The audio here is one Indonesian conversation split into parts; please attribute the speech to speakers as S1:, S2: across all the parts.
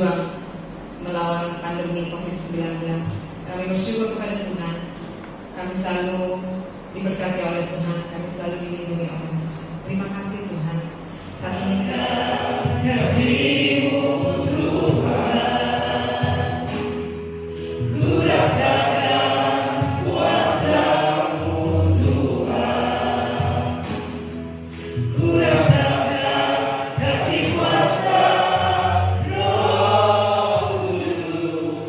S1: berjuang melawan pandemi COVID-19. Kami bersyukur kepada Tuhan. Kami selalu diberkati oleh Tuhan. Kami selalu dilindungi oleh Tuhan. Terima kasih Tuhan. Saat ini
S2: kasih-Mu Tuhan, ku rasakan kuasa-Mu Tuhan, ku rasakan kasih kuasa Roh Kudus,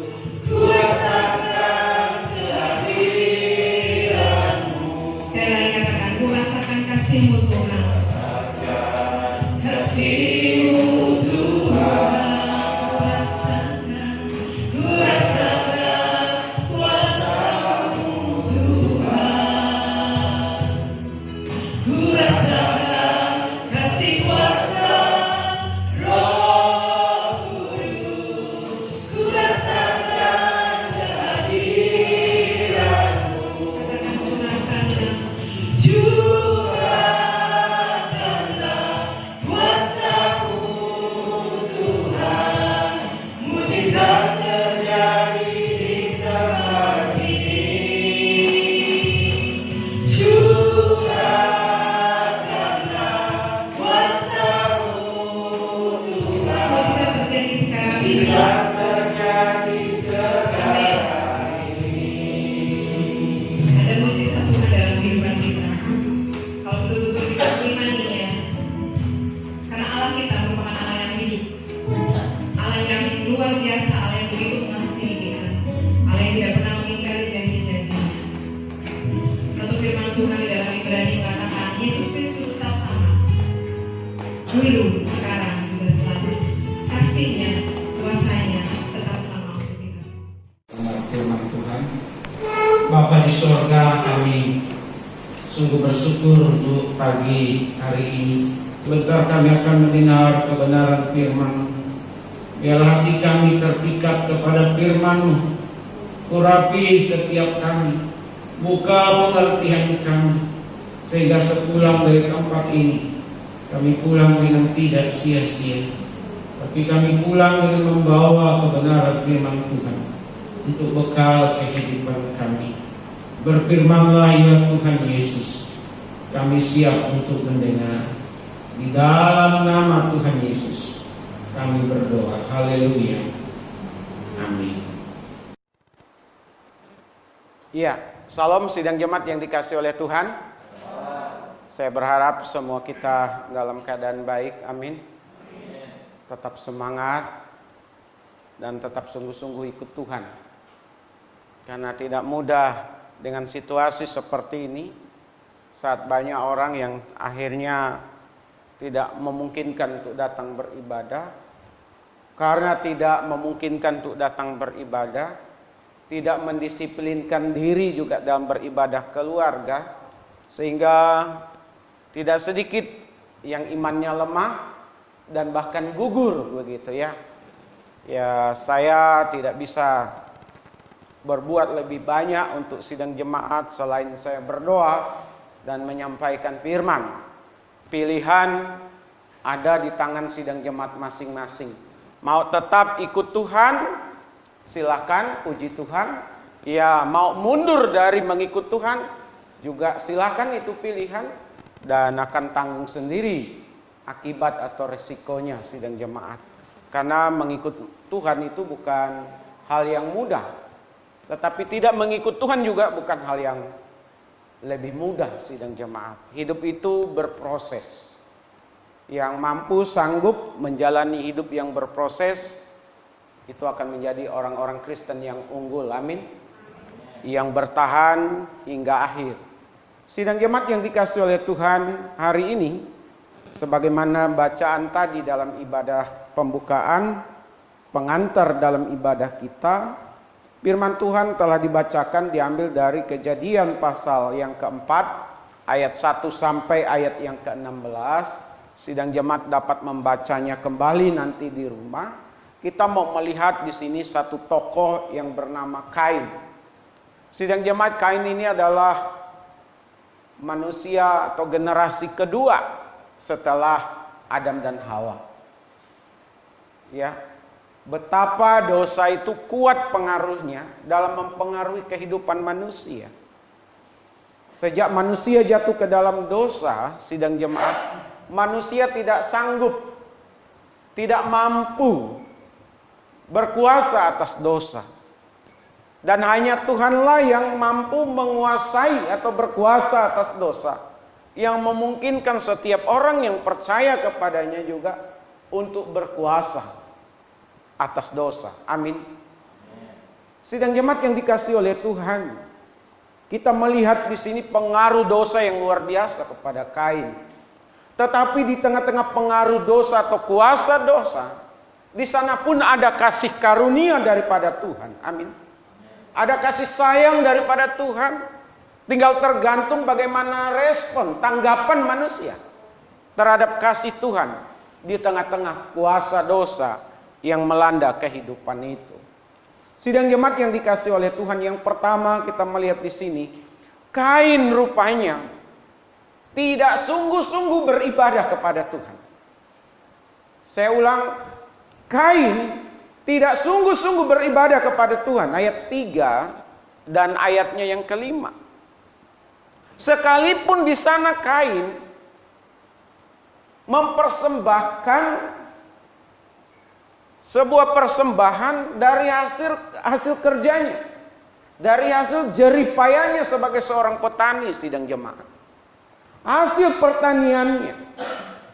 S2: ku rasakan kehadiran-Mu.
S3: Sekali lagi katakan, ku rasakan kasih-Mu Tuhan.
S2: Kasih-Mu Tuhan, ku rasakan kuasa-Mu Tuhan, ku rasakan kasih kuasa Roh Kudus, ku rasakan kehadiran-Mu.
S3: Katakan curahkanlah.
S2: Curahkanlah kuasa-Mu Tuhan, mujizat terjadi di tempat ini. Curahkanlah kuasa-Mu Tuhan,
S3: Mujizat terjadi sekarang ini.
S2: mujizat terjadi sekarang ini.
S3: Ada mujizat Tuhan dalam kehidupan kita. Kalau betul-betul kita mengimaninya, karena Allah kita merupakan Allah yang hidup, Allah yang luar biasa, Allah yang begitu mengasihi kita, Allah yang tidak pernah mengingkari janji-janjinya. Satu firman Tuhan di dalam Ibrani mengatakan, Yesus Kristus tetap sama, dulu, sekarang, juga selalu. Kasihnya, kuasanya tetap sama untuk kita semua.
S4: Dengar firman Tuhan. Bapa di sorga, kami sungguh bersyukur untuk pagi hari ini. Sebentar kami akan mendengar kebenaran firman. Biarlah hati kami terpikat kepada firman-Mu. Urapi setiap kami, buka pengertian kami, sehingga sepulang dari tempat ini kami pulang dengan tidak sia-sia, tapi kami pulang dengan membawa kebenaran firman Tuhan untuk bekal kehidupan kami. Berfirmanlah ya Tuhan Yesus, kami siap untuk mendengar. Di dalam nama Tuhan Yesus kami berdoa. Haleluya. Amin.
S5: Iya, salam sidang jemaat yang dikasih oleh Tuhan. Saya berharap semua kita dalam keadaan baik, amin. Tetap semangat dan tetap sungguh-sungguh ikut Tuhan. Karena tidak mudah dengan situasi seperti ini, saat banyak orang yang akhirnya tidak memungkinkan untuk datang beribadah. Karena tidak memungkinkan untuk datang beribadah, tidak mendisiplinkan diri juga dalam beribadah keluarga, sehingga tidak sedikit yang imannya lemah dan bahkan gugur begitu ya. Ya, saya tidak bisa berbuat lebih banyak untuk sidang jemaat selain saya berdoa dan menyampaikan firman. Pilihan ada di tangan sidang jemaat masing-masing. Mau tetap ikut Tuhan, silakan, puji Tuhan. Ya, mau mundur dari mengikut Tuhan, juga silakan, itu pilihan. Dan akan tanggung sendiri akibat atau resikonya sidang jemaat. Karena mengikut Tuhan itu bukan hal yang mudah. Tetapi tidak mengikut Tuhan juga bukan hal yang lebih mudah sidang jemaat. Hidup itu berproses. Yang mampu sanggup menjalani hidup yang berproses, itu akan menjadi orang-orang Kristen yang unggul, amin. Yang bertahan hingga akhir. Sidang jemaat yang dikasih oleh Tuhan, hari ini sebagaimana bacaan tadi dalam ibadah pembukaan, pengantar dalam ibadah kita, firman Tuhan telah dibacakan diambil dari Kejadian pasal yang keempat, ayat 1 sampai ayat yang ke-16. Sidang jemaat dapat membacanya kembali nanti di rumah. Kita mau melihat di sini satu tokoh yang bernama Kain. Sidang jemaat, Kain ini adalah manusia atau generasi kedua setelah Adam dan Hawa. Ya, betapa dosa itu kuat pengaruhnya dalam mempengaruhi kehidupan manusia. Sejak manusia jatuh ke dalam dosa, sidang jemaat, manusia tidak sanggup, tidak mampu berkuasa atas dosa. Dan hanya Tuhanlah yang mampu menguasai atau berkuasa atas dosa, yang memungkinkan setiap orang yang percaya kepadanya juga untuk berkuasa atas dosa. Amin. Sidang jemaat yang dikasihi oleh Tuhan, kita melihat di sini pengaruh dosa yang luar biasa kepada Kain. Tetapi di tengah-tengah pengaruh dosa atau kuasa dosa, di sana pun ada kasih karunia daripada Tuhan. Amin. Ada kasih sayang daripada Tuhan. Tinggal tergantung bagaimana respon, tanggapan manusia terhadap kasih Tuhan di tengah-tengah kuasa dosa yang melanda kehidupan itu. Sidang jemaat yang dikasihi oleh Tuhan, yang pertama kita melihat di sini, Kain rupanya tidak sungguh-sungguh beribadah kepada Tuhan. Saya ulang, Kain tidak sungguh-sungguh beribadah kepada Tuhan. Ayat 3 dan ayatnya yang kelima. Sekalipun di sana Kain mempersembahkan sebuah persembahan dari hasil kerjanya, dari hasil jerih payahnya sebagai seorang petani, sidang jemaat. Hasil pertaniannya,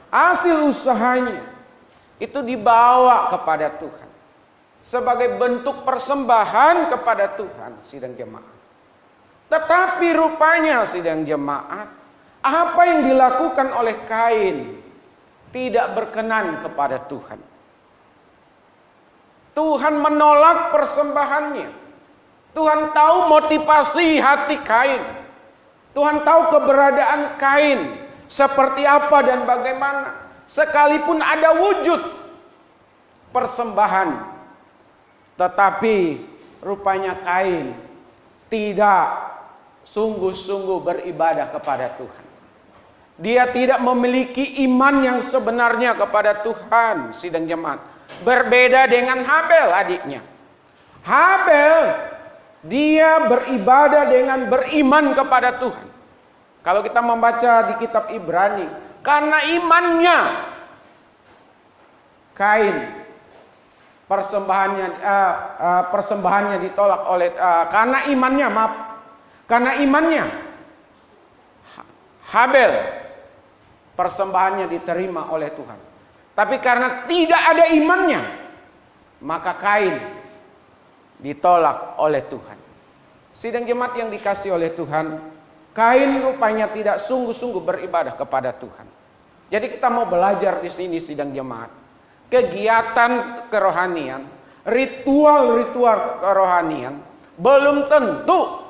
S5: hasil usahanya itu dibawa kepada Tuhan sebagai bentuk persembahan kepada Tuhan, sidang jemaat. Tetapi rupanya, sidang jemaat, apa yang dilakukan oleh Kain tidak berkenan kepada Tuhan. Tuhan menolak persembahannya. Tuhan tahu motivasi hati Kain. Tuhan tahu keberadaan Kain seperti apa dan bagaimana. Sekalipun ada wujud persembahan, tetapi rupanya Kain tidak sungguh-sungguh beribadah kepada Tuhan. Dia tidak memiliki iman yang sebenarnya kepada Tuhan, sidang jemaat. Berbeda dengan Habel, adiknya. Habel, dia beribadah dengan beriman kepada Tuhan. Kalau kita membaca di kitab Ibrani, karena imannya Kain persembahannya ditolak oleh karena imannya Habel persembahannya diterima oleh Tuhan. Tapi karena tidak ada imannya, maka Kain ditolak oleh Tuhan. Sidang jemaat yang dikasihi oleh Tuhan, Kain rupanya tidak sungguh-sungguh beribadah kepada Tuhan. Jadi kita mau belajar di sini, sidang jemaat, kegiatan kerohanian, ritual-ritual kerohanian belum tentu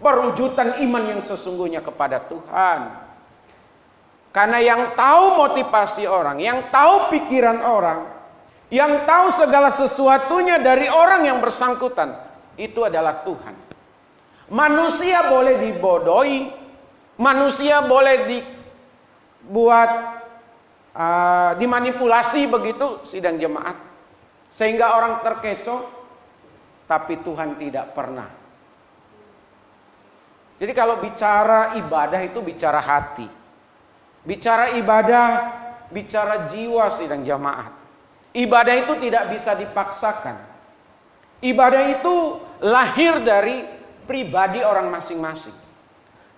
S5: perwujudan iman yang sesungguhnya kepada Tuhan. Karena yang tahu motivasi orang, yang tahu pikiran orang, yang tahu segala sesuatunya dari orang yang bersangkutan, itu adalah Tuhan. Manusia boleh dibodohi, manusia boleh dimanipulasi begitu, sidang jemaat, sehingga orang terkecoh, tapi Tuhan tidak pernah. Jadi kalau bicara ibadah itu bicara hati. Bicara ibadah, bicara jiwa, sidang jemaat. Ibadah itu tidak bisa dipaksakan. Ibadah itu lahir dari pribadi orang masing-masing.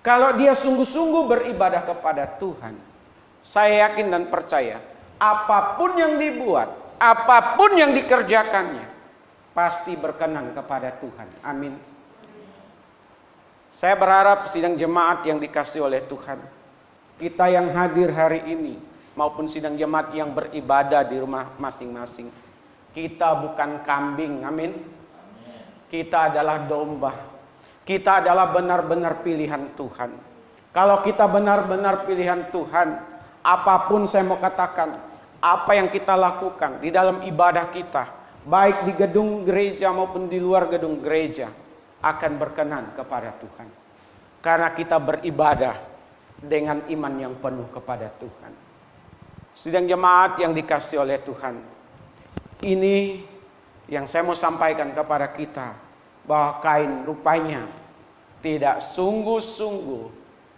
S5: Kalau dia sungguh-sungguh beribadah kepada Tuhan, saya yakin dan percaya, apapun yang dibuat, apapun yang dikerjakannya, pasti berkenan kepada Tuhan. Amin. Saya berharap sidang jemaat yang dikasihi oleh Tuhan, kita yang hadir hari ini maupun sidang jemaat yang beribadah di rumah masing-masing, kita bukan kambing, amin. Kita adalah domba. Kita adalah benar-benar pilihan Tuhan. Kalau kita benar-benar pilihan Tuhan, apapun saya mau katakan, apa yang kita lakukan di dalam ibadah kita, baik di gedung gereja maupun di luar gedung gereja, akan berkenan kepada Tuhan. Karena kita beribadah dengan iman yang penuh kepada Tuhan. Sidang jemaat yang dikasihi oleh Tuhan, ini Yang saya mau sampaikan kepada kita, bahwa Kain rupanya tidak sungguh-sungguh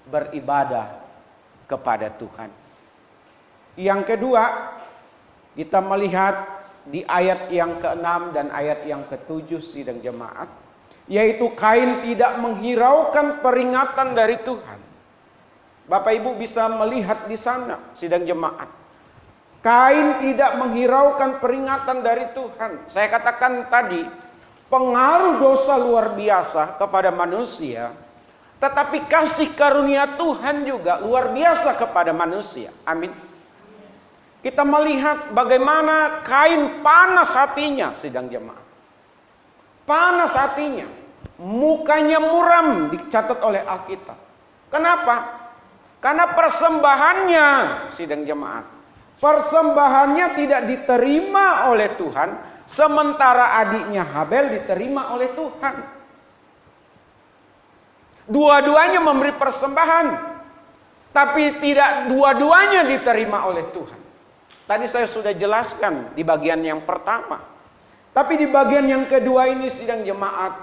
S5: beribadah kepada Tuhan. Yang kedua, kita melihat di ayat yang ke-6 dan ayat yang ke-7 sidang jemaat, yaitu Kain tidak menghiraukan peringatan dari Tuhan. Bapak Ibu bisa melihat di sana sidang jemaat, Kain tidak menghiraukan peringatan dari Tuhan. Saya katakan tadi, pengaruh dosa luar biasa kepada manusia, tetapi kasih karunia Tuhan juga luar biasa kepada manusia. Amin. Kita melihat bagaimana Kain panas hatinya, sidang jemaat. Panas hatinya, mukanya muram, dicatat oleh Alkitab. Kenapa? Karena persembahannya, sidang jemaat, persembahannya tidak diterima oleh Tuhan, sementara adiknya Habel diterima oleh Tuhan. Dua-duanya memberi persembahan, tapi tidak dua-duanya diterima oleh Tuhan. Tadi saya sudah jelaskan di bagian yang pertama. Tapi di bagian yang kedua ini sidang jemaat,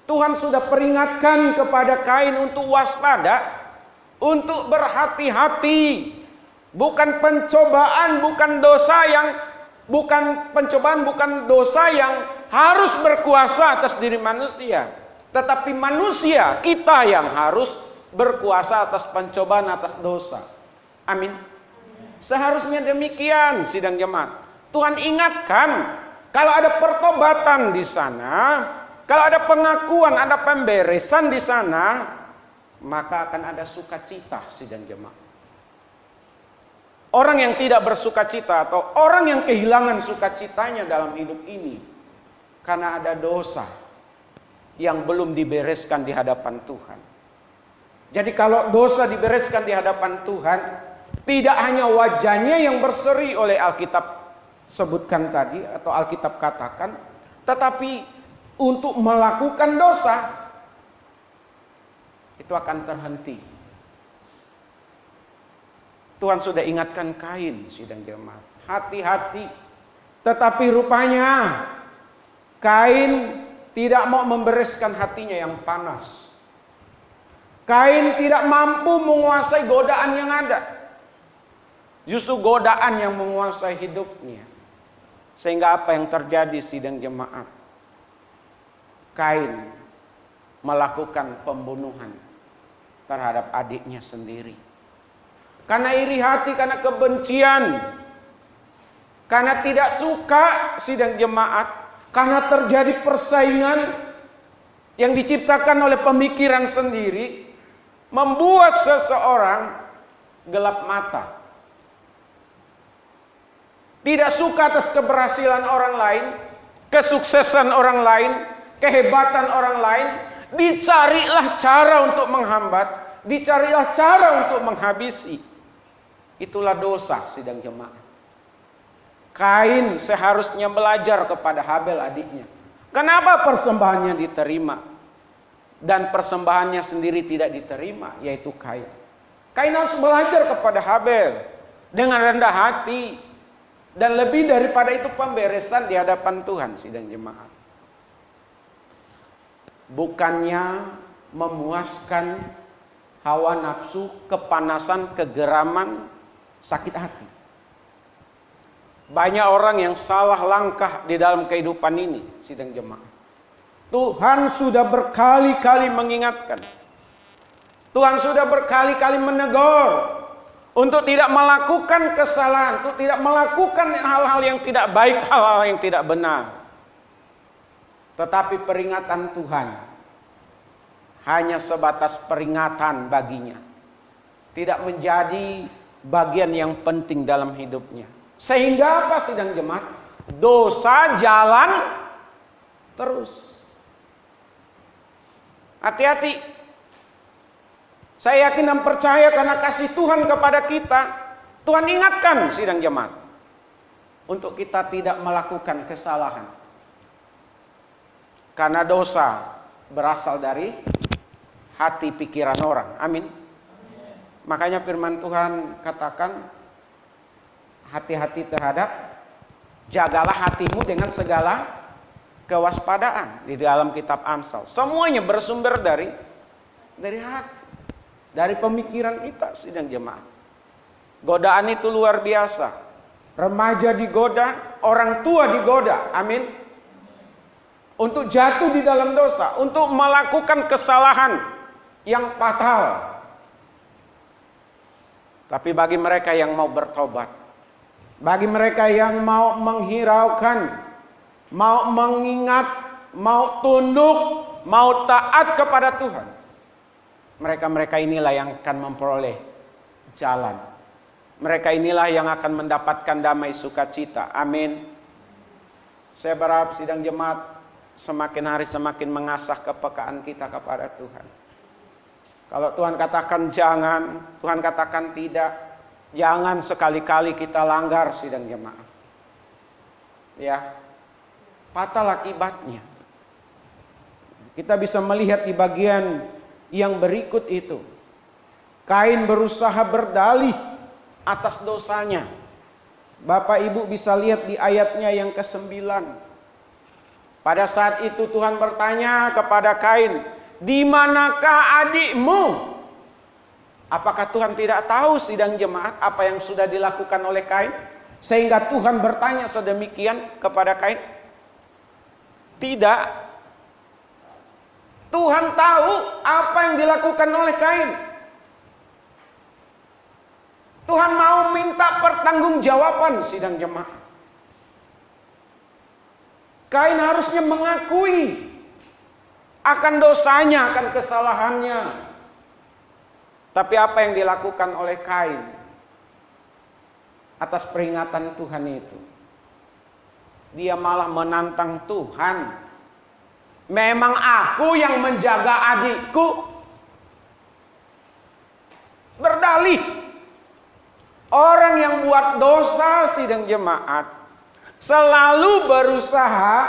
S5: Tuhan sudah peringatkan kepada Kain untuk waspada, untuk berhati-hati. Bukan pencobaan, bukan dosa yang harus berkuasa atas diri manusia, tetapi manusia kita yang harus berkuasa atas pencobaan, atas dosa. Amin. Seharusnya demikian sidang jemaat. Tuhan ingatkan, kalau ada pertobatan di sana, kalau ada pengakuan, ada pemberesan di sana, maka akan ada sukacita sidang jemaat. Orang yang tidak bersukacita atau orang yang kehilangan sukacitanya dalam hidup ini karena ada dosa yang belum dibereskan di hadapan Tuhan. Jadi kalau dosa dibereskan di hadapan Tuhan, tidak hanya wajahnya yang berseri oleh Alkitab sebutkan tadi atau Alkitab katakan, tetapi untuk melakukan dosa itu akan terhenti. Tuhan sudah ingatkan Kain, sidang jemaat, hati-hati. Tetapi rupanya Kain tidak mau membereskan hatinya yang panas. Kain tidak mampu menguasai godaan yang ada. Justru godaan yang menguasai hidupnya. Sehingga apa yang terjadi sidang jemaat? Kain melakukan pembunuhan terhadap adiknya sendiri. Karena iri hati, karena kebencian, karena tidak suka sidang jemaat, karena terjadi persaingan yang diciptakan oleh pemikiran sendiri, membuat seseorang gelap mata. Tidak suka atas keberhasilan orang lain, kesuksesan orang lain, kehebatan orang lain, dicarilah cara untuk menghambat, dicarilah cara untuk menghabisi. Itulah dosa sidang jemaat. Kain seharusnya belajar kepada Habel adiknya. Kenapa persembahannya diterima dan persembahannya sendiri tidak diterima, yaitu Kain. Kain harus belajar kepada Habel dengan rendah hati, dan lebih daripada itu pemberesan di hadapan Tuhan sidang jemaat. Bukannya memuaskan hawa nafsu, kepanasan, kegeraman, sakit hati. Banyak orang yang salah langkah di dalam kehidupan ini sidang jemaat. Tuhan sudah berkali-kali mengingatkan. Tuhan sudah berkali-kali menegur untuk tidak melakukan kesalahan, untuk tidak melakukan hal-hal yang tidak baik, hal-hal yang tidak benar. Tetapi peringatan Tuhan hanya sebatas peringatan baginya, tidak menjadi bagian yang penting dalam hidupnya. Sehingga apa sidang jemaat? Dosa jalan terus. Hati-hati. Saya yakin dan percaya karena kasih Tuhan kepada kita, Tuhan ingatkan sidang jemaat untuk kita tidak melakukan kesalahan. Karena dosa berasal dari hati pikiran orang. Amin. Makanya firman Tuhan katakan, hati-hati terhadap, jagalah hatimu dengan segala kewaspadaan di dalam kitab Amsal. Semuanya bersumber dari hati, dari pemikiran kita sidang jemaat. Godaan itu luar biasa. Remaja digoda, orang tua digoda. Amin. Untuk jatuh di dalam dosa, untuk melakukan kesalahan yang fatal. Tapi bagi mereka yang mau bertobat, bagi mereka yang mau menghiraukan, mau mengingat, mau tunduk, mau taat kepada Tuhan, mereka-mereka inilah yang akan memperoleh jalan. Mereka inilah yang akan mendapatkan damai sukacita. Amin. Saya berharap sidang jemaat semakin hari semakin mengasah kepekaan kita kepada Tuhan. Kalau Tuhan katakan jangan, Tuhan katakan tidak, jangan sekali-kali kita langgar sidang jemaat. Ya, fatal akibatnya. Kita bisa melihat di bagian yang berikut itu. Kain berusaha berdalih atas dosanya. Bapak Ibu bisa lihat di ayatnya yang ke-9. Pada saat itu Tuhan bertanya kepada Kain, "Di manakah adikmu?" Apakah Tuhan tidak tahu sidang jemaat apa yang sudah dilakukan oleh Kain? Sehingga Tuhan bertanya sedemikian kepada Kain? Tidak. Tuhan tahu apa yang dilakukan oleh Kain. Tuhan mau minta pertanggungjawaban sidang jemaat. Kain harusnya mengakui akan dosanya, akan kesalahannya. Tapi apa yang dilakukan oleh Kain atas peringatan Tuhan itu? Dia malah menantang Tuhan. Memang aku yang menjaga adikku? Berdalih. Orang yang buat dosa sidang jemaat selalu berusaha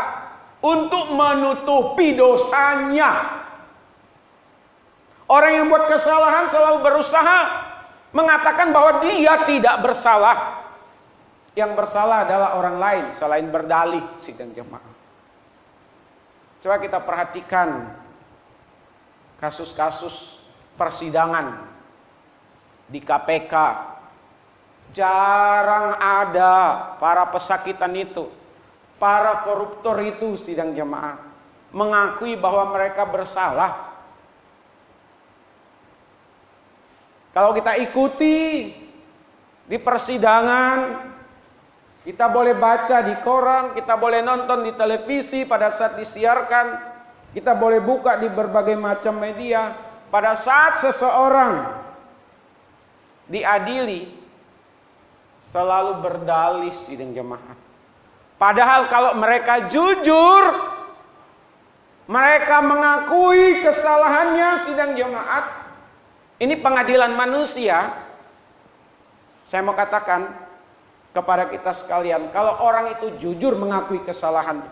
S5: untuk menutupi dosanya. Orang yang buat kesalahan selalu berusaha mengatakan bahwa dia tidak bersalah. Yang bersalah adalah orang lain selain berdalih sidang jemaat. Coba kita perhatikan kasus-kasus persidangan di KPK. Jarang ada para pesakitan itu, para koruptor itu sidang jemaat mengakui bahwa mereka bersalah. Kalau kita ikuti di persidangan, kita boleh baca di koran, kita boleh nonton di televisi pada saat disiarkan, kita boleh buka di berbagai macam media. Pada saat seseorang diadili, selalu berdalih sidang jemaat. Padahal kalau mereka jujur, mereka mengakui kesalahannya sidang jemaat. Ini pengadilan manusia. Saya mau katakan kepada kita sekalian, kalau orang itu jujur mengakui kesalahannya,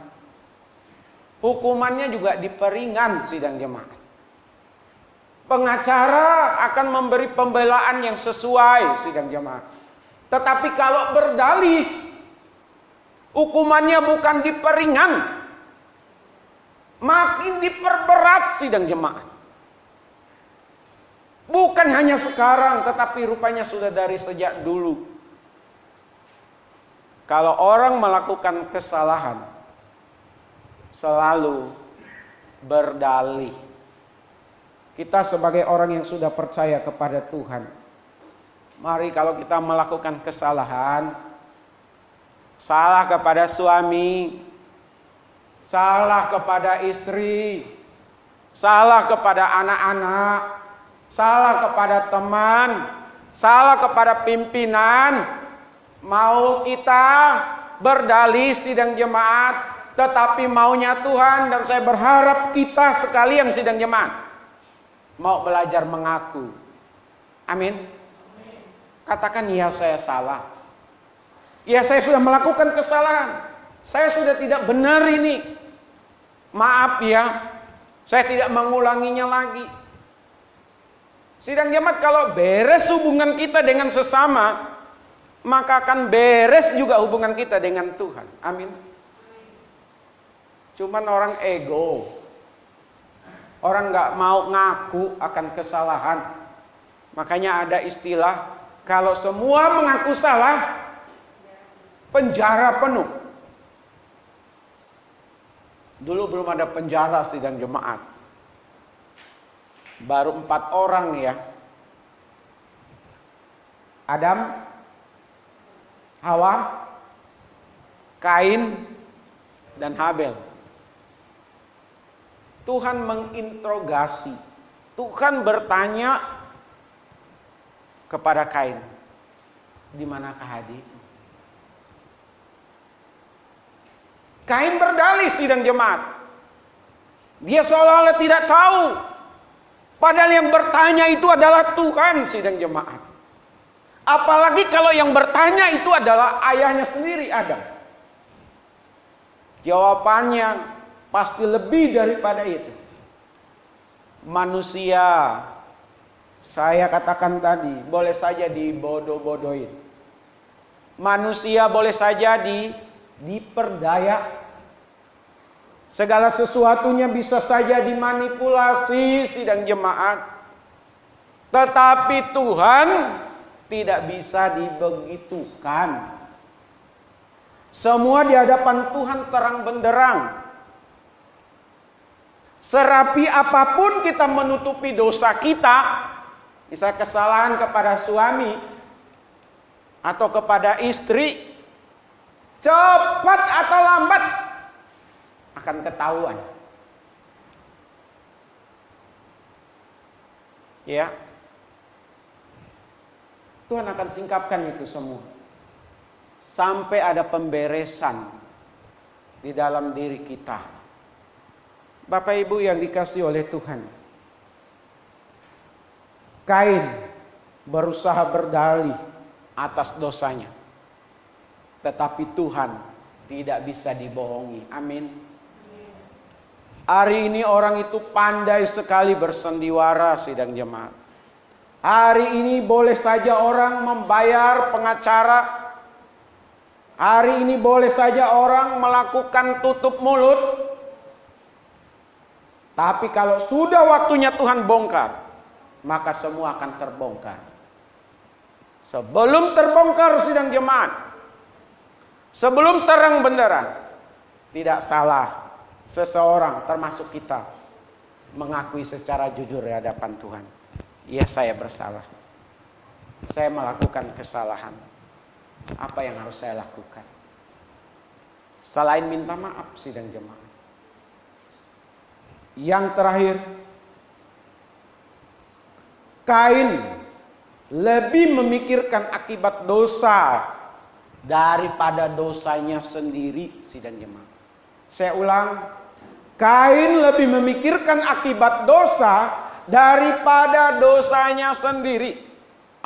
S5: hukumannya juga diperingan sidang jemaat. Pengacara akan memberi pembelaan yang sesuai sidang jemaat. Tetapi kalau berdalih, hukumannya bukan diperingan, makin diperberat sidang jemaat. Bukan hanya sekarang, tetapi rupanya sudah dari sejak dulu. Kalau orang melakukan kesalahan, selalu berdalih. Kita sebagai orang yang sudah percaya kepada Tuhan, mari kalau kita melakukan kesalahan, salah kepada suami, salah kepada istri, salah kepada anak-anak, salah kepada teman, salah kepada pimpinan, mau kita berdalih sidang jemaat, tetapi maunya Tuhan, dan saya berharap kita sekalian sidang jemaat mau belajar mengaku. Amin. Katakan, ya saya salah. Ya saya sudah melakukan kesalahan. Saya sudah tidak benar ini. Maaf ya, saya tidak mengulanginya lagi. Sidang jemaat, kalau beres hubungan kita dengan sesama, maka akan beres juga hubungan kita dengan Tuhan. Amin. Cuman orang ego. Orang nggak mau ngaku akan kesalahan. Makanya ada istilah, kalau semua mengaku salah, penjara penuh. Dulu belum ada penjara sidang jemaat. Baru 4 orang ya. Adam, Hawa, Kain, dan Habel. Tuhan menginterogasi. Tuhan bertanya kepada Kain, di manakah adik itu? Kain berdalih sidang jemaat. Dia seolah-olah tidak tahu. Padahal yang bertanya itu adalah Tuhan sidang jemaat. Apalagi kalau yang bertanya itu adalah ayahnya sendiri, Adam. Jawabannya pasti lebih daripada itu. Manusia, saya katakan tadi, boleh saja dibodoh-bodohin. Manusia boleh saja diperdaya. Segala sesuatunya bisa saja dimanipulasi sidang jemaat. Tetapi Tuhan tidak bisa dibegitukan. Semua di hadapan Tuhan terang benderang. Serapi apapun kita menutupi dosa kita, misalnya kesalahan kepada suami atau kepada istri, cepat atau lambat akan ketahuan. Ya. Tuhan akan singkapkan itu semua. Sampai ada pemberesan di dalam diri kita. Bapak Ibu yang dikasihi oleh Tuhan. Kain berusaha berdalih atas dosanya. Tetapi Tuhan tidak bisa dibohongi. Amin. Hari ini orang itu pandai sekali bersandiwara sidang jemaat. Hari ini boleh saja orang membayar pengacara. Hari ini boleh saja orang melakukan tutup mulut. Tapi kalau sudah waktunya Tuhan bongkar, maka semua akan terbongkar. Sebelum terbongkar sidang jemaat, sebelum terang benderang, tidak salah seseorang termasuk kita mengakui secara jujur di hadapan Tuhan. Ya, saya bersalah. Saya melakukan kesalahan. Apa yang harus saya lakukan? Selain minta maaf sidang jemaat. Yang terakhir, Kain lebih memikirkan akibat dosa daripada dosanya sendiri sidang jemaat. Saya ulang, Kain lebih memikirkan akibat dosa daripada dosanya sendiri.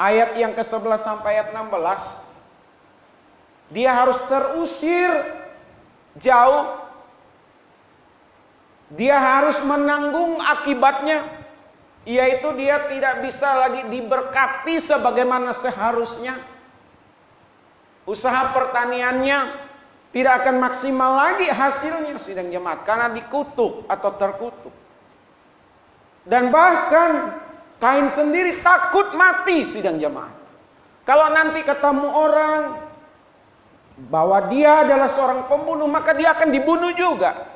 S5: Ayat yang ke-11 sampai ayat 16. Dia harus terusir jauh. Dia harus menanggung akibatnya. Yaitu dia tidak bisa lagi diberkati sebagaimana seharusnya. Usaha pertaniannya tidak akan maksimal lagi hasilnya sidang jemaat. Karena dikutuk atau terkutuk. Dan bahkan Kain sendiri takut mati sidang jemaat. Kalau nanti ketemu orang bahwa dia adalah seorang pembunuh, maka dia akan dibunuh juga.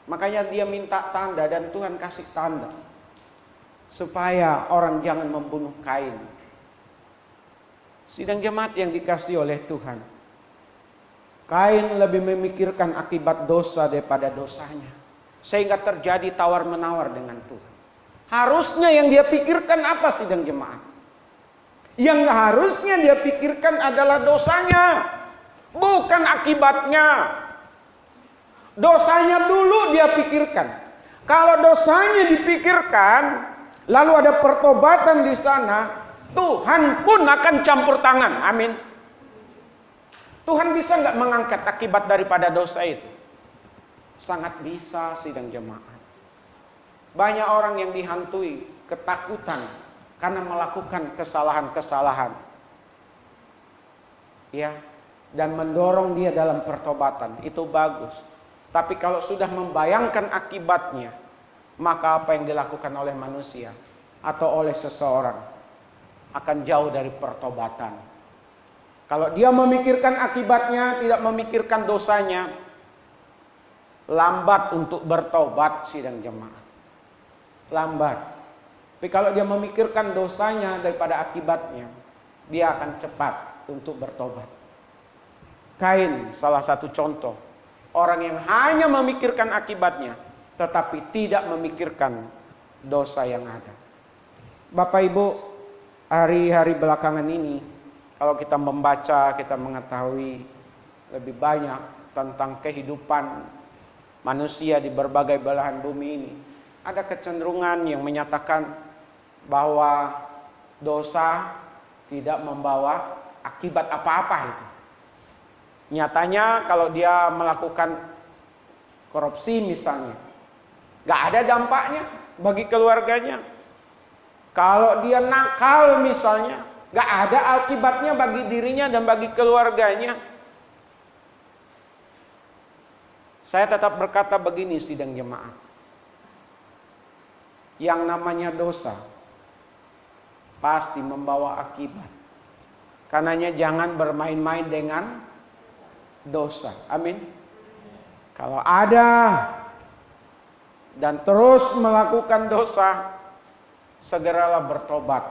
S5: Makanya dia minta tanda dan Tuhan kasih tanda. Supaya orang jangan membunuh Kain. Sidang jemaat yang dikasihi oleh Tuhan. Kain lebih memikirkan akibat dosa daripada dosanya. Sehingga terjadi tawar-menawar dengan Tuhan. Harusnya yang dia pikirkan apa sidang jemaat? Yang harusnya dia pikirkan adalah dosanya. Bukan akibatnya. Dosanya dulu dia pikirkan. Kalau dosanya dipikirkan, lalu ada pertobatan di sana, Tuhan pun akan campur tangan. Amin. Tuhan bisa nggak mengangkat akibat daripada dosa itu? Sangat bisa sidang jemaat. Banyak orang yang dihantui ketakutan karena melakukan kesalahan-kesalahan. Ya, dan mendorong dia dalam pertobatan. Itu bagus. Tapi kalau sudah membayangkan akibatnya, maka apa yang dilakukan oleh manusia atau oleh seseorang akan jauh dari pertobatan. Kalau dia memikirkan akibatnya, tidak memikirkan dosanya, lambat untuk bertobat sidang jemaat. Lambat. Tapi kalau dia memikirkan dosanya daripada akibatnya, dia akan cepat untuk bertobat. Kain salah satu contoh. Orang yang hanya memikirkan akibatnya, tetapi tidak memikirkan dosa yang ada. Bapak Ibu, hari-hari belakangan ini, kalau kita membaca, kita mengetahui lebih banyak tentang kehidupan manusia di berbagai belahan bumi ini. Ada kecenderungan yang menyatakan bahwa dosa tidak membawa akibat apa-apa itu. Nyatanya kalau dia melakukan korupsi misalnya, gak ada dampaknya bagi keluarganya. Kalau dia nakal misalnya, gak ada akibatnya bagi dirinya dan bagi keluarganya. Saya tetap berkata begini sidang jemaat. Yang namanya dosa pasti membawa akibat. Karenanya jangan bermain-main dengan dosa. Amin. Kalau ada dan terus melakukan dosa, segeralah bertobat.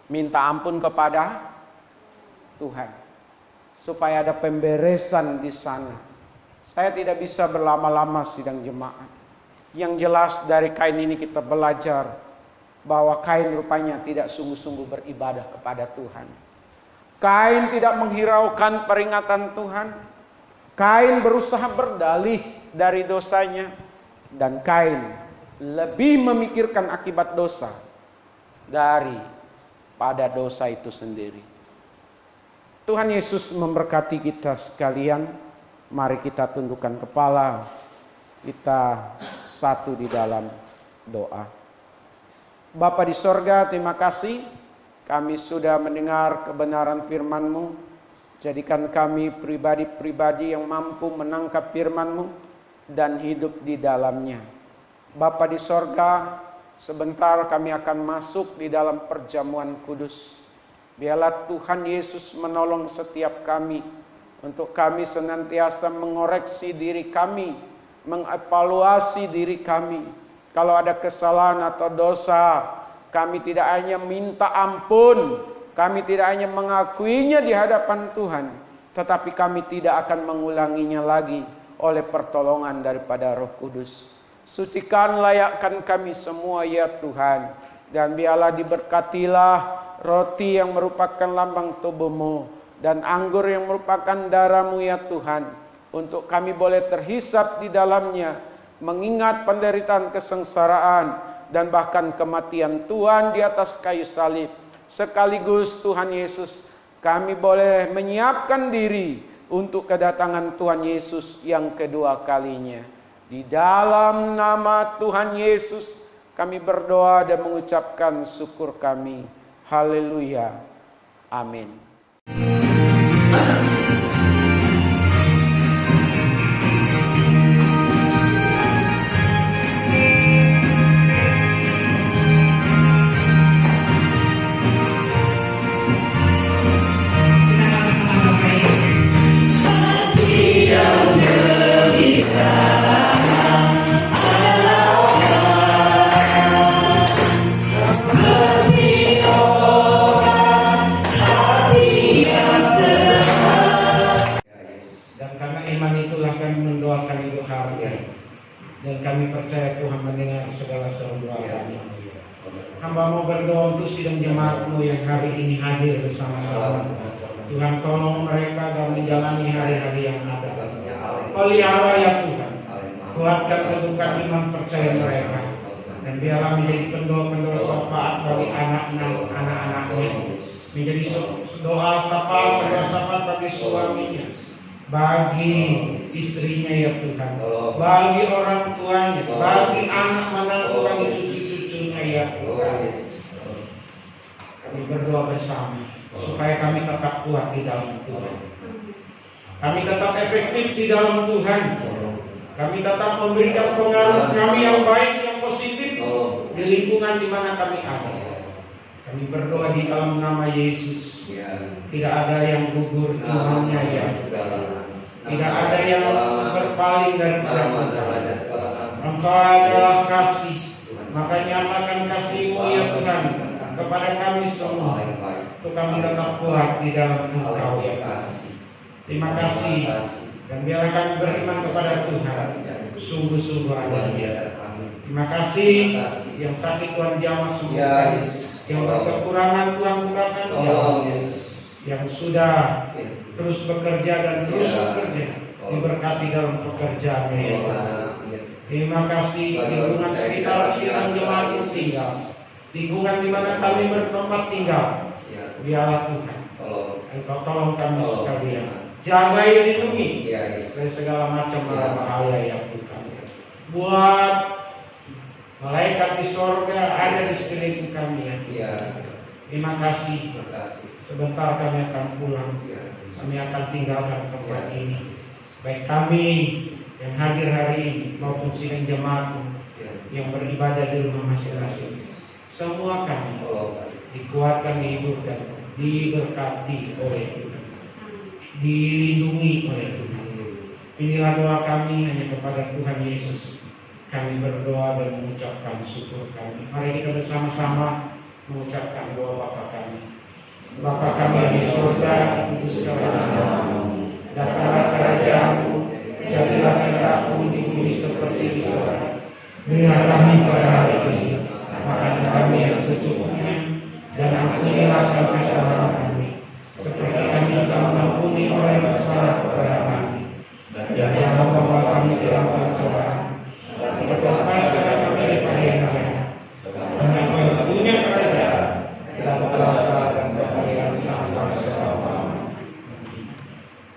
S5: Minta ampun kepada Tuhan supaya ada pemberesan di sana. Saya tidak bisa berlama-lama sidang jemaat. Yang jelas dari Kain ini kita belajar bahwa Kain rupanya tidak sungguh-sungguh beribadah kepada Tuhan. Kain tidak menghiraukan peringatan Tuhan. Kain berusaha berdalih dari dosanya. Dan Kain lebih memikirkan akibat dosa daripada dosa itu sendiri. Tuhan Yesus memberkati kita sekalian. Mari kita tundukkan kepala. Kita satu di dalam doa. Bapa di sorga, terima kasih. Kami sudah mendengar kebenaran firman-Mu. Jadikan kami pribadi-pribadi yang mampu menangkap firman-Mu dan hidup di dalamnya. Bapa di sorga, sebentar kami akan masuk di dalam perjamuan kudus. Biarlah Tuhan Yesus menolong setiap kami untuk kami senantiasa mengoreksi diri kami, mengevaluasi diri kami. Kalau ada kesalahan atau dosa, kami tidak hanya minta ampun, kami tidak hanya mengakuinya di hadapan Tuhan, tetapi kami tidak akan mengulanginya lagi oleh pertolongan daripada Roh Kudus. Sucikan, layakkan kami semua ya Tuhan, dan biarlah diberkatilah roti yang merupakan lambang tubuh-Mu dan anggur yang merupakan darah-Mu ya Tuhan, untuk kami boleh terhisap di dalamnya, mengingat penderitaan kesengsaraan dan bahkan kematian Tuhan di atas kayu salib. Sekaligus Tuhan Yesus, kami boleh menyiapkan diri untuk kedatangan Tuhan Yesus yang kedua kalinya. Di dalam nama Tuhan Yesus kami berdoa dan mengucapkan syukur kami. Haleluya. Amin.
S4: Dan kami percaya Tuhan mendengar segala seru doa kami. Hamba mau berdoa untuk sidang jemaat-Mu yang hari ini hadir bersama-sama. Tuhan tolong mereka dalam menjalani hari-hari yang ada. Pelihara ya Tuhan. Kuatkan kedudukan iman percaya mereka. Dan biarlah menjadi pendoa-pendoa syafaat bagi anak-anaknya. Menjadi doa syafaat pendoa bagi suaminya, bagi istrinya ya Tuhan, bagi orang tuanya, bagi anak menantu, bagi cucu-cucunya ya Tuhan. Kami berdoa bersama supaya kami tetap kuat di dalam Tuhan. Kami tetap efektif di dalam Tuhan. Kami tetap memberikan pengaruh kami yang baik, yang positif di lingkungan di mana kami ada. Kami berdoa di dalam nama Yesus. Tidak ada yang gugur imannya ya. Tidak ada yang berpaling dari Tuhan. Engkau adalah kasih. Maka nyatakan kasih-Mu ya Tuhan kepada kami semua. Untuk kami tetap kuat di dalam Engkau ya kasih. Terima kasih. Dan biarlah kami beriman kepada Tuhan. Sungguh-sungguh adanya. Terima kasih. Yang sakit Tuhan jamah sembuhkan. Yang berkekurangan Tuhan bukakan jalan. Yang sudah terus bekerja dan terus bekerja, diberkati dalam pekerjaannya ya Tuhan. Terima kasih. Lingkungan sekitar sidang jemaat tinggal, lingkungan di mana kami bertempat tinggal, biarlah Tuhan Engkau tolong kami sekalian, jaga dan lindungi dari segala macam bahaya ya Tuhan. Buat malaikat di sorga ada di sekeliling kami ya. Terima kasih. Sebentar kami akan pulang. Kami akan tinggalkan tempat ini. Baik kami yang hadir hari ini maupun sidang jemaat yang beribadah di rumah masing-masing. Semua kami dikuatkan, dihiburkan, diberkati oleh Tuhan, dilindungi oleh Tuhan. Inilah doa kami hanya kepada Tuhan Yesus. Kami berdoa dan mengucapkan syukur kami. Mari kita bersama-sama mengucapkan doa Bapa kami. Bapa kami di surga, dikuduskanlah namamu. Datanglah kerajaan-Mu, jadilah kehendak-Mu di bumi seperti di surga. Berilah kami pada hari ini makanan kami yang secukupnya, dan ampunilah kami kesalahan kami, seperti kami juga mengampuni orang yang bersalah kepada kami. Dan janganlah membawa kami dalam pencobaan, dan lepaskanlah kami dari bahaya. Karena Kau punya kerajaan dan kuasa dan kemuliaan sampai selama-lamanya.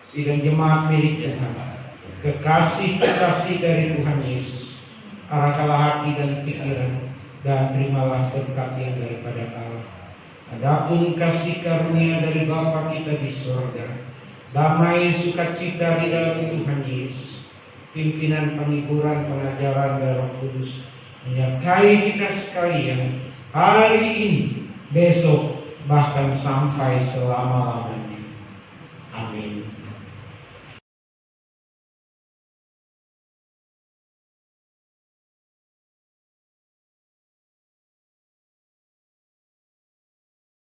S4: Sidang jemaat milik Tuhan, kekasih-kekasih dari Tuhan Yesus, arahkanlah hati dan pikiran, dan terimalah berkat yang daripada Allah. Adapun kasih karunia dari Bapa kita di surga, damai sukacita di dalam Tuhan Yesus, pimpinan penghiburan pengajaran dari Roh Kudus menyertai kita sekalian hari ini, besok, bahkan sampai selama-lamanya. Amin.